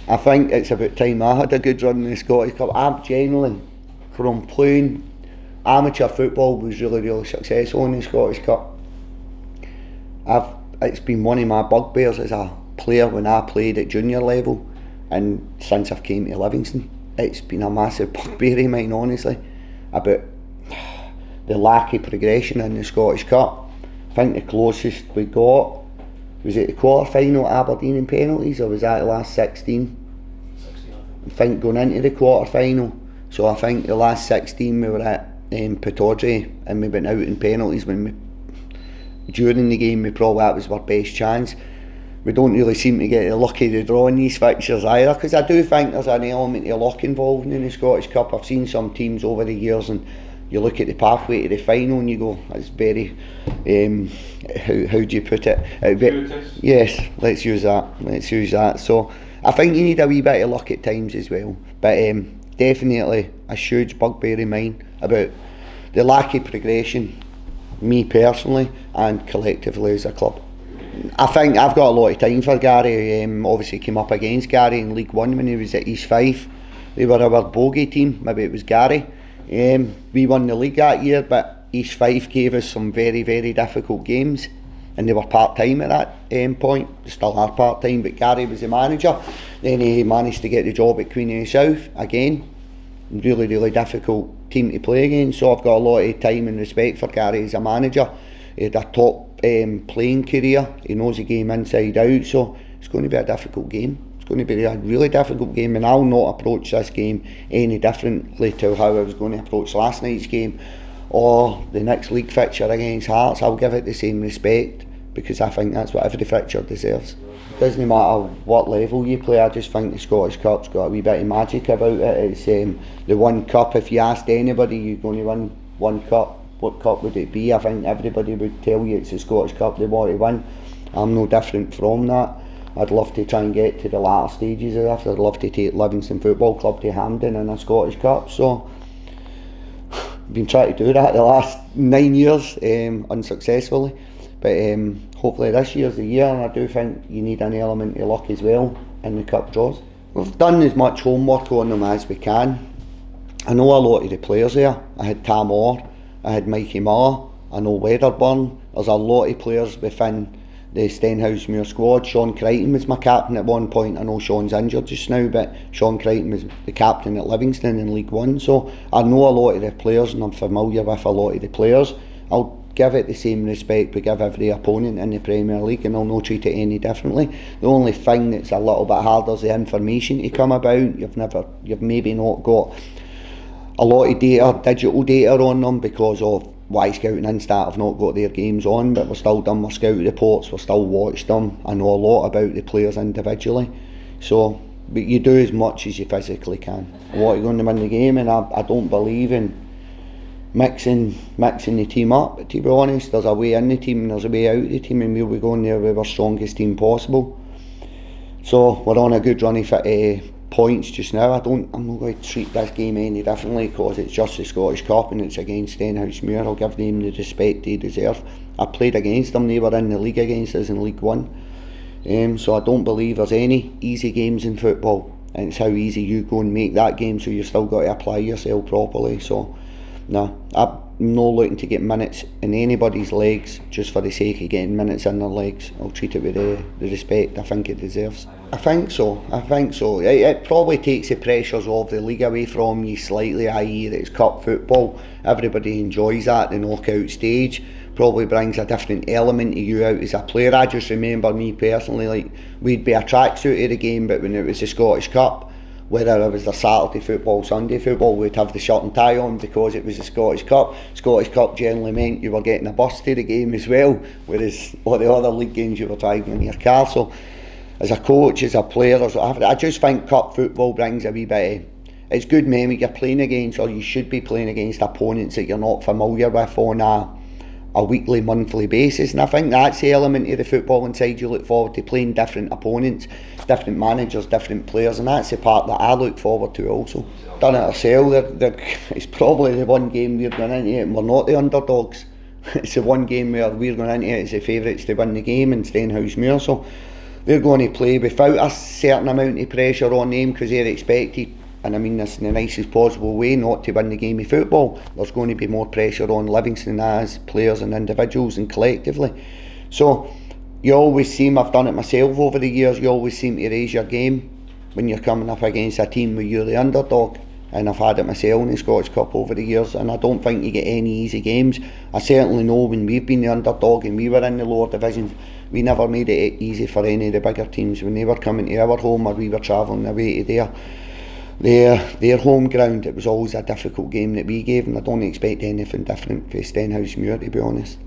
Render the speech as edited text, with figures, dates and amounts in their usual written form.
I think it's about time I had a good run in the Scottish Cup. I'm genuinely, from playing amateur football, was really successful in the Scottish Cup. It's been one of my bugbears as a player when I played at junior level, and since I've came to Livingston, it's been a massive bugbear of mine, honestly, about the lack of progression in the Scottish Cup. I think the closest we got was it the quarter final at Aberdeen in penalties, or was that the last 16? I think going into the quarter final. So I think the last 16 we were at Pittodrie, and we went out in penalties during the game. That was our best chance. We don't really seem to get the luck of the draw in these fixtures either, because I do think there's an element of luck involved in the Scottish Cup. I've seen some teams over the years, and you look at the pathway to the final and you go, it's very, how do you put it? Yes, let's use that. So I think you need a wee bit of luck at times as well. But definitely a huge bugbear of mine about the lack of progression, me personally and collectively as a club. I think I've got a lot of time for Gary. Obviously came up against Gary in League One when he was at East Fife. They were our bogey team, maybe it was Gary. We won the league that year, but East Fife gave us some very difficult games, and they were part-time at that point. They still are part-time, but Gary was the manager. Then he managed to get the job at Queen of the South again. Really difficult team to play against. So I've got a lot of time and respect for Gary as a manager. He had a top playing career. He knows the game inside out, so it's going to be a difficult game. It's going to be a really difficult game, and I'll not approach this game any differently to how I was going to approach last night's game or the next league fixture against Hearts. I'll give it the same respect, because I think that's what every fixture deserves. It doesn't matter what level you play. I just think the Scottish Cup's got a wee bit of magic about it. It's the one cup. If you asked anybody, you're going to win one cup, what cup would it be? I think everybody would tell you it's the Scottish Cup they want to win. I'm no different from that. I'd love to try and get to the latter stages of that. I'd love to take Livingston Football Club to Hampden in a Scottish Cup. So I've been trying to do that the last 9 years, unsuccessfully. But hopefully this year's the year, and I do think you need an element of luck as well in the cup draws. We've done as much homework on them as we can. I know a lot of the players there. I had Tam Orr, I had Mikey Miller, I know Wedderburn. There's a lot of players within the Stenhousemuir squad. Sean Crichton was my captain at one point. I know Sean's injured just now, but Sean Crichton was the captain at Livingston in League One. So I know a lot of the players, and I'm familiar with a lot of the players. I'll give it the same respect we give every opponent in the Premier League, and I'll not treat it any differently. The only thing that's a little bit harder is the information to come about. You've maybe not got a lot of data, digital data on them, because of why Scouting Instat have not got their games on, but we've still done our scout reports, we've still watched them. I know a lot about the players individually, but you do as much as you physically can. I want to go on to win the game, and I don't believe in mixing the team up. But to be honest, there's a way in the team and there's a way out of the team, and we'll be going there with our strongest team possible. So we're on a good run of points just now. I'm not going to treat this game any differently, because it's just the Scottish Cup and it's against Stenhousemuir. I'll give them the respect they deserve. I played against them, they were in the league against us in League One. So I don't believe there's any easy games in football, and it's how easy you go and make that game, so you've still got to apply yourself properly. So no, I'm not looking to get minutes in anybody's legs just for the sake of getting minutes in their legs. I'll treat it with the respect I think it deserves. I think so. It probably takes the pressures of the league away from you slightly, i.e. that it's cup football. Everybody enjoys that, the knockout stage. Probably brings a different element of you out as a player. I just remember me personally, like, we'd be a tracksuit of the game, but when it was the Scottish Cup, whether it was the Saturday football, Sunday football, we'd have the shirt and tie on because it was the Scottish Cup. Scottish Cup generally meant you were getting a bus to the game as well, whereas all the other league games you were driving in your car. So as a coach, as a player, I just think cup football brings a wee bit of, it's good memory. You're playing against, or you should be playing against, opponents that you're not familiar with on a weekly, monthly basis, and I think that's the element of the football inside. You look forward to playing different opponents, different managers, different players, and that's the part that I look forward to also. Done it ourselves. It's probably the one game we're going into it and we're not the underdogs. It's the one game where we're going into it as the favourites to win the game in Stenhousemuir, so they're going to play without a certain amount of pressure on them, because they're expected, and I mean this in the nicest possible way, not to win the game of football. There's going to be more pressure on Livingston as players and individuals and collectively. So you always seem, I've done it myself over the years, you always seem to raise your game when you're coming up against a team where you're the underdog. And I've had it myself in the Scottish Cup over the years, and I don't think you get any easy games. I certainly know when we've been the underdog and we were in the lower divisions, we never made it easy for any of the bigger teams when they were coming to our home, or we were travelling away to their home ground. It was always a difficult game that we gave, and I don't expect anything different for Stenhousemuir, to be honest.